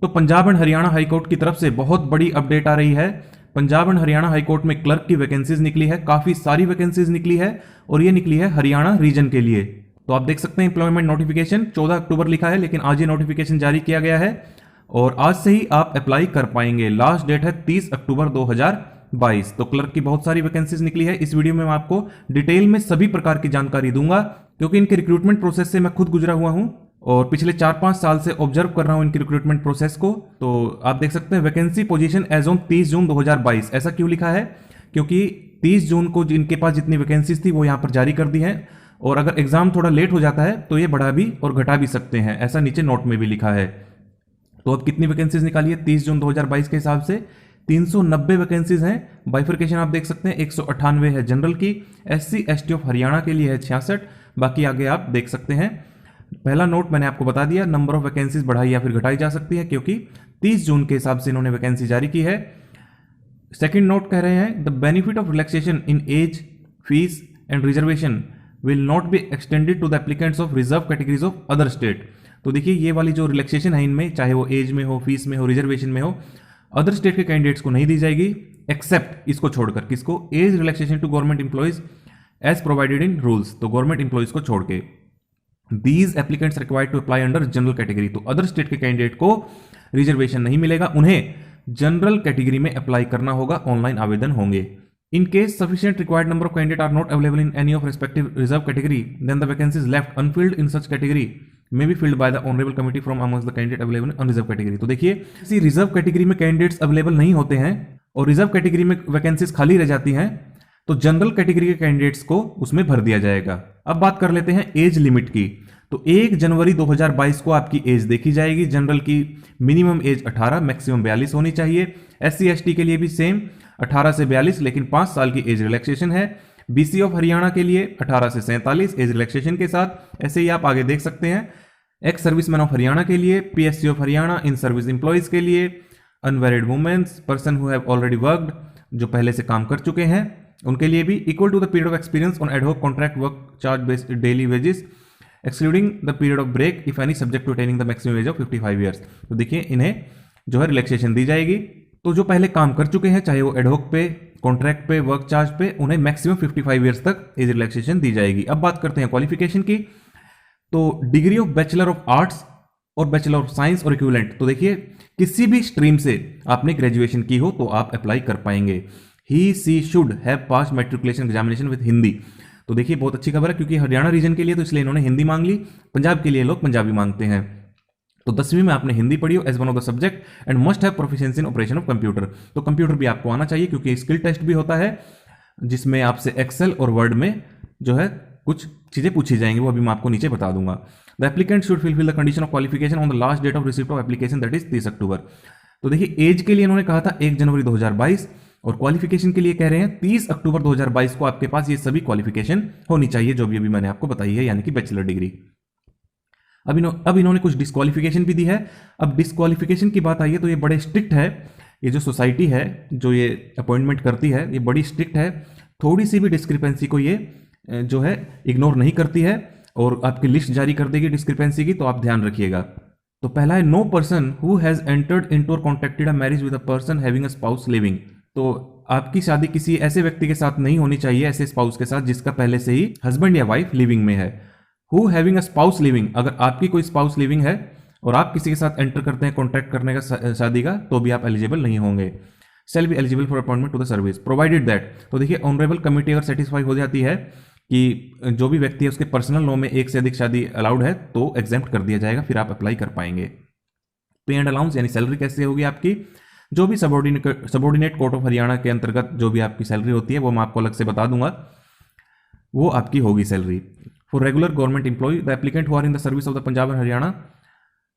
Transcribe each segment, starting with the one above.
तो Punjab and Haryana high court की तरफ से बहुत बड़ी अपडेट आ रही है। पंजाब एंड हरियाणा हाईकोर्ट में क्लर्क की वैकेंसीज निकली है, काफी सारी वैकेंसीज निकली है और ये निकली है हरियाणा रीजन के लिए। तो आप देख सकते हैं एम्प्लॉयमेंट नोटिफिकेशन 14 अक्टूबर लिखा है, लेकिन आज ये नोटिफिकेशन जारी किया गया है और आज से ही आप अप्लाई कर पाएंगे। लास्ट डेट है 30 अक्टूबर 2022। तो क्लर्क की बहुत सारी वैकेंसीज निकली है। इस वीडियो में मैं आपको डिटेल में सभी प्रकार की जानकारी दूंगा, क्योंकि इनके रिक्रूटमेंट प्रोसेस से मैं खुद गुजरा हुआ हूं और पिछले 4-5 साल से ऑब्जर्व कर रहा हूं इनकी रिक्रूटमेंट प्रोसेस को। तो आप देख सकते हैं वैकेंसी पोजीशन एज ऑन 30 जून 2022। ऐसा क्यों लिखा है? क्योंकि 30 जून को इनके पास जितनी वैकेंसीज थी वो यहां पर जारी कर दी है, और अगर एग्जाम थोड़ा लेट हो जाता है तो ये बढ़ा भी और घटा भी सकते हैं, ऐसा नीचे नोट में भी लिखा है। तो अब कितनी वैकेंसीज निकाली है 30 जून 2022 के हिसाब से? 390 वैकेंसीज हैं। बाइफर्केशन आप देख सकते हैं 198 है जनरल की, SC ST ऑफ हरियाणा के लिए है 66, बाकी आगे आप देख सकते हैं। पहला नोट मैंने आपको बता दिया, नंबर ऑफ वैकेंसीज बढ़ाई या फिर घटाई जा सकती है, क्योंकि 30 जून के हिसाब से इन्होंने वैकेंसी जारी की है। सेकंड नोट कह रहे हैं the benefit of relaxation in age, fees and reservation will not be extended to the applicants of reserve categories of other state. तो देखिए ये वाली जो रिलैक्सेशन है इनमें, चाहे वो एज में हो, फीस में हो, रिजर्वेशन में हो, अदर स्टेट के कैंडिडेट्स को नहीं दी जाएगी, एक्सेप्ट इसको छोड़कर। किसको? Age relaxation to government employees as provided in rules. तो गवर्नमेंट एम्प्लॉइज को छोड़ के these applicants required to apply under general category. तो अदर स्टेट के कैंडिडेट को रिजर्वेशन नहीं मिलेगा, उन्हें जनरल कैटेगरी में अप्लाई करना होगा, ऑनलाइन आवेदन होंगे। In case sufficient required number of candidates are not available in any of respective reserve category, then the vacancies left unfilled in such category may be filled by the honorable committee from amongst the candidate available in unreserved category। तो देखिए किसी reserve category में candidates available नहीं होते हैं और reserve category में vacancies खाली रह जाती हैं, तो जनरल कैटेगरी के कैंडिडेट्स को उसमें भर दिया जाएगा। अब बात कर लेते हैं एज लिमिट की। तो 1 जनवरी 2022 को आपकी एज देखी जाएगी। जनरल की मिनिमम एज 18, मैक्सिमम 42 होनी चाहिए। SC ST के लिए भी सेम 18 से 42, लेकिन 5 साल की एज रिलैक्सेशन है। BC ऑफ हरियाणा के लिए 18 से 47 एज रिलैक्सेशन के साथ। ऐसे ही आप आगे देख सकते हैं एक्स सर्विसमैन ऑफ हरियाणा के लिए, PSC of Haryana in service employees के लिए, unmarried womens, person who have already worked, जो पहले से काम कर चुके हैं उनके लिए भी, equal to the period of experience on ad hoc contract work charge based daily wages excluding the period of break if any subject to attaining the maximum age of 55 years. तो देखिए इन्हें जो है रिलैक्सेशन दी जाएगी। तो जो पहले काम कर चुके हैं, चाहे वो एडहॉक पे, कॉन्ट्रैक्ट पे, वर्क चार्ज पे, उन्हें मैक्सिमम 55 ईयर्स तक एज रिलैक्सेशन दी जाएगी। अब बात करते हैं क्वालिफिकेशन की। तो degree of bachelor of arts और बैचलर ऑफ साइंस और इक्विवेलेंट। तो देखिए किसी भी स्ट्रीम से आपने ग्रेजुएशन की हो तो आप अप्लाई कर पाएंगे। He she should have pass matriculation examination with Hindi. तो देखिए बहुत अच्छी खबर है, क्योंकि हरियाणा रीजन के लिए तो इसलिए इन्होंने हिंदी मांग ली, पंजाब के लिए लोग पंजाबी मांगते हैं। तो 10वीं में आपने हिंदी पढ़ी हो as one of the subject and must have proficiency in operation of computer. तो कंप्यूटर भी आपको आना चाहिए, क्योंकि स्किल टेस्ट भी होता है जिसमें आपसे एक्सेल और वर्ड में जो है कुछ चीजें पूछी जाएंगी, वो अभी मैं आपको नीचे बता दूंगा। The applicant should fulfil the condition of qualification on the last date of receipt of application, that is 30 October. तो देखिए एज के लिए इन्होंने कहा था 1 जनवरी 2022 और क्वालिफिकेशन के लिए कह रहे हैं 30 अक्टूबर 2022 को आपके पास ये सभी क्वालिफिकेशन होनी चाहिए, जो भी अभी मैंने आपको बताई है, यानी कि बैचलर डिग्री। अब इन्होंने कुछ डिस्क्वालिफिकेशन भी दी है। अब डिस्क्वालिफिकेशन की बात आई है तो ये बड़े स्ट्रिक्ट है। ये जो सोसाइटी है जो ये अपॉइंटमेंट करती है, ये बड़ी स्ट्रिक्ट है। थोड़ी सी भी डिस्क्रिपेंसी को ये जो है इग्नोर नहीं करती है और आपकी लिस्ट जारी कर देगी डिस्क्रिपेंसी की, तो आप ध्यान रखिएगा। तो पहला है no person who has entered into or contracted a marriage with a person having a spouse living. तो आपकी शादी किसी ऐसे व्यक्ति के साथ नहीं होनी चाहिए, ऐसे स्पाउस के साथ जिसका पहले से ही हस्बैंड या वाइफ लिविंग में है। Who having a spouse living, अगर आपकी कोई स्पाउस लिविंग है और आप किसी के साथ एंटर करते हैं कॉन्ट्रैक्ट करने का शादी का, तो भी आप एलिजिबल नहीं होंगे। Shall be eligible for appointment to the service provided that. तो देखिए ऑनरेबल कमिटी अगर सेटिस्फाई हो जाती है कि जो भी व्यक्ति है उसके पर्सनल लॉ में एक से अधिक शादी अलाउड है, तो एग्जेम्प्ट कर दिया जाएगा, फिर आप अप्लाई कर पाएंगे। पे एंड अलाउंस यानी सैलरी कैसे होगी आपकी, जो भी सबॉर्डिनेट कोर्ट ऑफ हरियाणा के अंतर्गत जो भी आपकी सैलरी होती है वो मैं आपको अलग से बता दूंगा, वो आपकी होगी salary. For regular government employ the applicant who are in the service of the Punjab and Haryana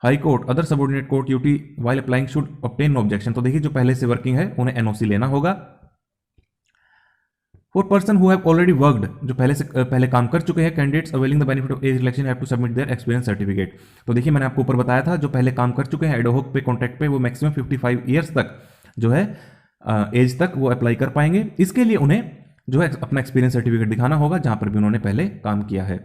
high court other subordinate court duty while applying should obtain no objection. तो देखिए जो पहले से वर्किंग है उन्हें एनओसी लेना होगा। For person who have already worked, जो पहले काम कर चुके हैं, candidates availing the benefit of age relaxation have to submit their experience certificate. तो देखिए मैंने आपको ऊपर बताया था, जो पहले काम कर चुके हैं एडहॉक पे, कॉन्ट्रैक्ट पे, वो मैक्सिमम 55 ईयर्स तक जो है एज तक वो अप्लाई कर पाएंगे। इसके लिए उन्हें जो है अपना एक्सपीरियंस सर्टिफिकेट दिखाना होगा जहां पर भी उन्होंने पहले काम किया है।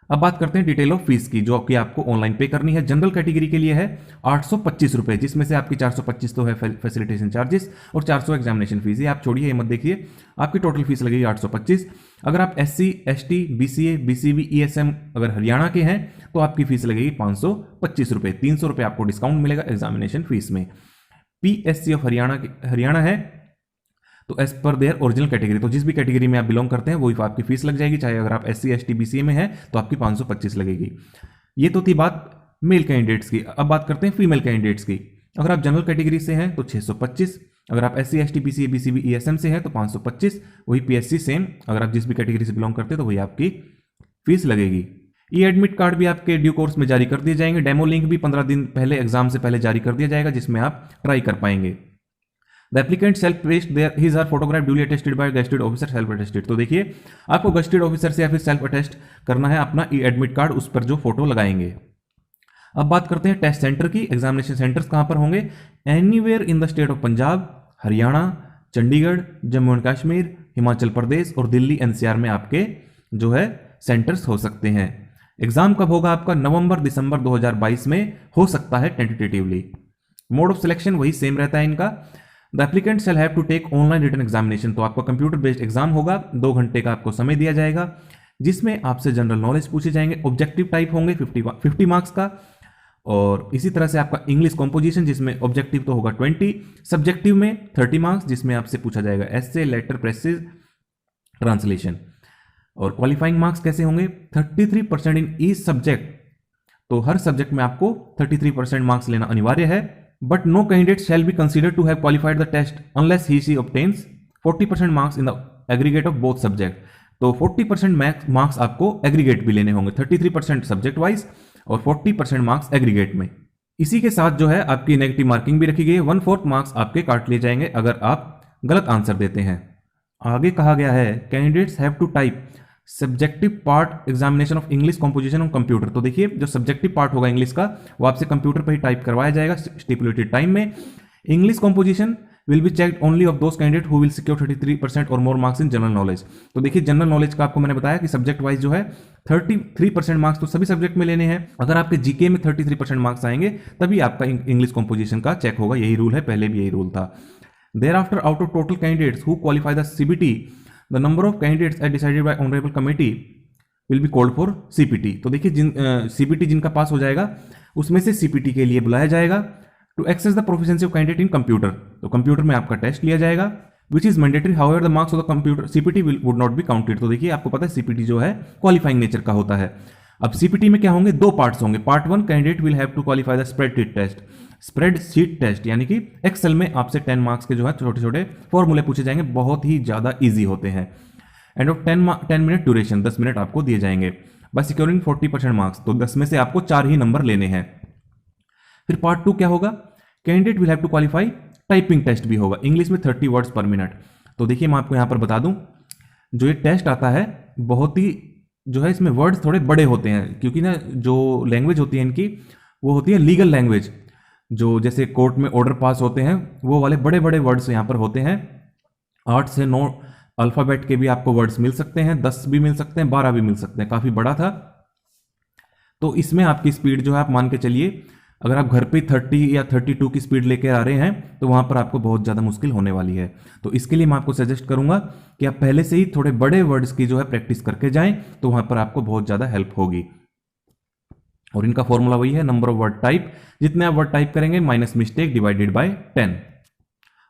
अब बात करते हैं डिटेल ऑफ फीस की, जो कि आपको ऑनलाइन पे करनी है। जनरल कैटेगरी के लिए है 825 रुपये, जिसमें से आपकी 425 तो है फैसिलिटेशन चार्जेस और 400 एग्जामिनेशन फीस। ये आप छोड़िए, ये मत देखिए, आपकी टोटल फीस लगेगी 825। अगर आप SC ST BCA BCB ESM अगर हरियाणा के हैं तो आपकी फीस लगेगी 525 रुपये। 300 रुपये आपको डिस्काउंट मिलेगा एग्जामिनेशन फीस में। PSC ऑफ हरियाणा है तो as per their original category, तो जिस भी कैटेगरी में आप बिलोंग करते हैं वही आपकी फीस लग जाएगी, चाहे अगर आप SC ST BCA में हैं तो आपकी 525 लगेगी। ये तो थी बात मेल कैंडिडेट्स की। अब बात करते हैं फीमेल कैंडिडेट्स की। अगर आप जनरल कैटेगरी से हैं तो 625, अगर आप SC ST BCA BCB ESM से हैं तो 525, वही PSC सेम, अगर आप जिस भी कैटेगरी से बिलोंग करते हैं तो वही आपकी फीस लगेगी। ई एडमिट कार्ड भी आपके ड्यू कोर्स में जारी कर दिए जाएंगे। डेमो लिंक भी 15 दिन पहले एग्जाम से पहले जारी कर दिया जाएगा, जिसमें आप ट्राई कर पाएंगे। The applicant self paste there his or photograph duly attested by gazetted officer self attested. तो देखिए, आपको गेस्टेड ऑफिसर से या फिर सेल्फ अटेस्ट करना है अपना ई एडमिट कार्ड, उस पर जो फोटो लगाएंगे। अब बात करते हैं टेस्ट सेंटर की। एग्जामिनेशन सेंटर्स कहां पर होंगे? Anywhere in the state of Punjab, Haryana, Chandigarh, Jammu and Kashmir, Himachal Pradesh और दिल्ली NCR में आपके जो है सेंटर्स हो सकते हैं। एग्जाम कब होगा आपका? नवंबर दिसंबर 2022 में हो सकता है टेंटेटिवली। मोड ऑफ सिलेक्शन वही सेम रहता है इनका। The applicant shall have to take online written examination, तो आपका कंप्यूटर बेस्ड एग्जाम होगा। 2 घंटे का आपको समय दिया जाएगा, जिसमें आपसे जनरल नॉलेज पूछे जाएंगे। ऑब्जेक्टिव टाइप होंगे 50 मार्क्स का, और इसी तरह से आपका इंग्लिश कॉम्पोजिशन, जिसमें ऑब्जेक्टिव तो होगा 20, सब्जेक्टिव में 30 मार्क्स, जिसमें आपसे पूछा जाएगा एसे, लेटर, प्रेसेज, ट्रांसलेशन। और क्वालिफाइंग मार्क्स कैसे होंगे? 33% इन ईच सब्जेक्ट, तो हर सब्जेक्ट में आपको 33% मार्क्स लेना अनिवार्य है। But no candidate shall be considered to have qualified the test unless he she obtains 40% marks in the aggregate of both subject. तो 40% मार्क्स आपको एग्रीगेट भी लेने होंगे, 33% सब्जेक्ट वाइज और 40% मार्क्स एग्रीगेट में। इसी के साथ जो है आपकी नेगेटिव मार्किंग भी रखी गई है। 1/4 मार्क्स आपके काट लिए जाएंगे अगर आप गलत आंसर देते हैं। आगे कहा गया है candidates have to type subjective part examination of English composition on computer. तो देखिए, जो सब्जेक्टिव पार्ट होगा इंग्लिश का वो आपसे कंप्यूटर पर ही टाइप करवाया जाएगा स्टिपुलेटेड टाइम में। English composition will be checked only of those candidate who will secure 33% और more marks in general knowledge. तो देखिए, जनरल नॉलेज का आपको मैंने बताया कि सब्जेक्ट वाइज जो है 33% मार्क्स तो सभी सब्जेक्ट में लेने हैं। अगर आपके जीके में 33% मार्क्स आएंगे तभी आपका इंग्लिश कॉम्पोजिशन का चेक होगा। यही रूल है, पहले भी यही रूल था। There after out of total candidates who qualify the CBT, the number of candidates as decided by honourable committee will be called for CPT। तो देखिए, CPT जिनका पास हो जाएगा उसमें से CPT के लिए बुलाया जाएगा। To access the proficiency of candidate in computer, तो कंप्यूटर में आपका टेस्ट लिया जाएगा, which is mandatory. However the marks of the computer CPT would not be counted. तो देखिए, आपको पता है CPT जो है क्वालिफाइंग नेचर का होता है। अब CPT में क्या होंगे? 2 पार्ट्स होंगे। Part 1, candidate will have to qualify the spreadsheet test. Spreadsheet test यानी कि एक्सेल में आपसे 10 मार्क्स के जो है छोटे छोटे फॉर्मूले पूछे जाएंगे, बहुत ही ज्यादा ईजी होते हैं। End of 10 minute duration, 10 minute आपको दिए जाएंगे। बाय सिक्योरिंग 40% मार्क्स, तो 10 में से आपको 4 ही नंबर लेने हैं। फिर पार्ट 2 क्या होगा? Candidate will have to qualify typing test भी होगा, इंग्लिश में 30 वर्ड्स पर मिनट। तो देखिए, मैं आपको यहां पर बता दूं, जो ये टेस्ट आता है बहुत ही जो है इसमें वर्ड्स थोड़े बड़े होते हैं, क्योंकि ना जो लैंग्वेज होती है इनकी वो होती है लीगल लैंग्वेज। जो जैसे कोर्ट में ऑर्डर पास होते हैं वो वाले बड़े बड़े वर्ड्स यहाँ पर होते हैं। 8 से 9 अल्फाबेट के भी आपको वर्ड्स मिल सकते हैं, 10 भी मिल सकते हैं, 12 भी मिल सकते हैं, काफ़ी बड़ा था। तो इसमें आपकी स्पीड जो है आप मान के चलिए, अगर आप घर पे 30 या 32 की स्पीड लेकर आ रहे हैं तो वहाँ पर आपको बहुत ज़्यादा मुश्किल होने वाली है। तो इसके लिए मैं आपको सजेस्ट करूँगा कि आप पहले से ही थोड़े बड़े वर्ड्स की जो है प्रैक्टिस करके जाएं, तो वहाँ पर आपको बहुत ज़्यादा हेल्प होगी। और इनका फॉर्मूला वही है, नंबर ऑफ वर्ड टाइप, जितने आप वर्ड टाइप करेंगे minus mistake divided by 10।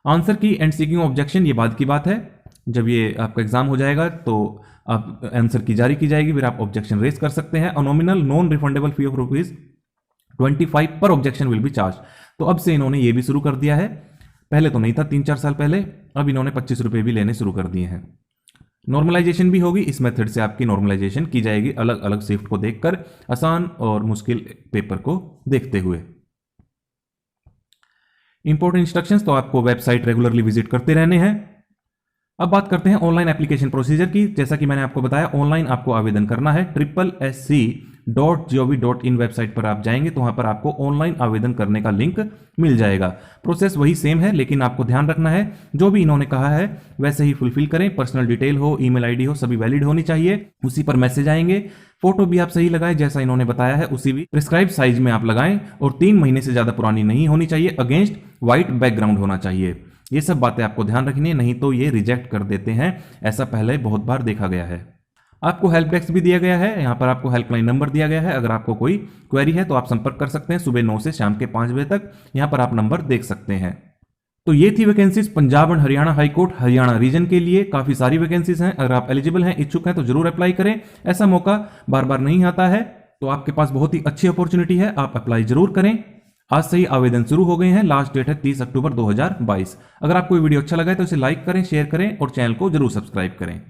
Answer की एंड सीकिंग ऑब्जेक्शन, ये बाद की बात है। जब ये आपका एग्जाम हो जाएगा तो आप आंसर की जारी की जाएगी, फिर आप ऑब्जेक्शन रेज कर सकते हैं। Nominal non refundable fee of ₹25 पर ऑब्जेक्शन विल बी चार्ज। तो अब से इन्होंने ये भी शुरू कर दिया है, पहले तो नहीं था 3-4 साल पहले, अब इन्होंने 25 रुपये भी लेने शुरू कर दिए हैं। नॉर्मलाइजेशन भी होगी, इस मेथड से आपकी नॉर्मलाइजेशन की जाएगी, अलग अलग शिफ्ट को देखकर, आसान और मुश्किल पेपर को देखते हुए। इंपॉर्टेंट इंस्ट्रक्शंस तो आपको वेबसाइट रेगुलरली विजिट करते रहने हैं। अब बात करते हैं ऑनलाइन एप्लीकेशन प्रोसीजर की। जैसा कि मैंने आपको बताया, ऑनलाइन आपको आवेदन करना है। SSC .gov.in वेबसाइट पर आप जाएंगे तो वहां पर आपको ऑनलाइन आवेदन करने का लिंक मिल जाएगा। प्रोसेस वही सेम है, लेकिन आपको ध्यान रखना है जो भी इन्होंने कहा है वैसे ही फुलफिल करें। पर्सनल डिटेल हो, ईमेल आईडी हो, सभी वैलिड होनी चाहिए, उसी पर मैसेज आएंगे। फोटो भी आप सही लगाएं जैसा इन्होंने बताया है, उसी भी प्रिस्क्राइब साइज में आप लगाएं और 3 महीने से ज्यादा पुरानी नहीं होनी चाहिए, अगेंस्ट व्हाइट बैकग्राउंड होना चाहिए। ये सब बातें आपको ध्यान रखनी है, नहीं तो ये रिजेक्ट कर देते हैं, ऐसा पहले बहुत बार देखा गया है। आपको हेल्प डेस्क भी दिया गया है, यहाँ पर आपको हेल्पलाइन नंबर दिया गया है। अगर आपको कोई क्वेरी है तो आप संपर्क कर सकते हैं सुबह 9 से शाम के 5 बजे तक, यहाँ पर आप नंबर देख सकते हैं। तो ये थी vacancies Punjab and Haryana high court Haryana region के लिए। काफी सारी वैकेंसीज हैं, अगर आप एलिजिबल हैं, इच्छुक हैं तो जरूर अप्लाई करें। ऐसा मौका बार बार नहीं आता है, तो आपके पास बहुत ही अच्छी अपॉर्चुनिटी है, आप अप्लाई जरूर करें। आज से ही आवेदन शुरू हो गए हैं, लास्ट डेट है 30 अक्टूबर 2022। अगर आपको ये वीडियो अच्छा लगा है तो इसे लाइक करें, शेयर करें और चैनल को जरूर सब्सक्राइब करें।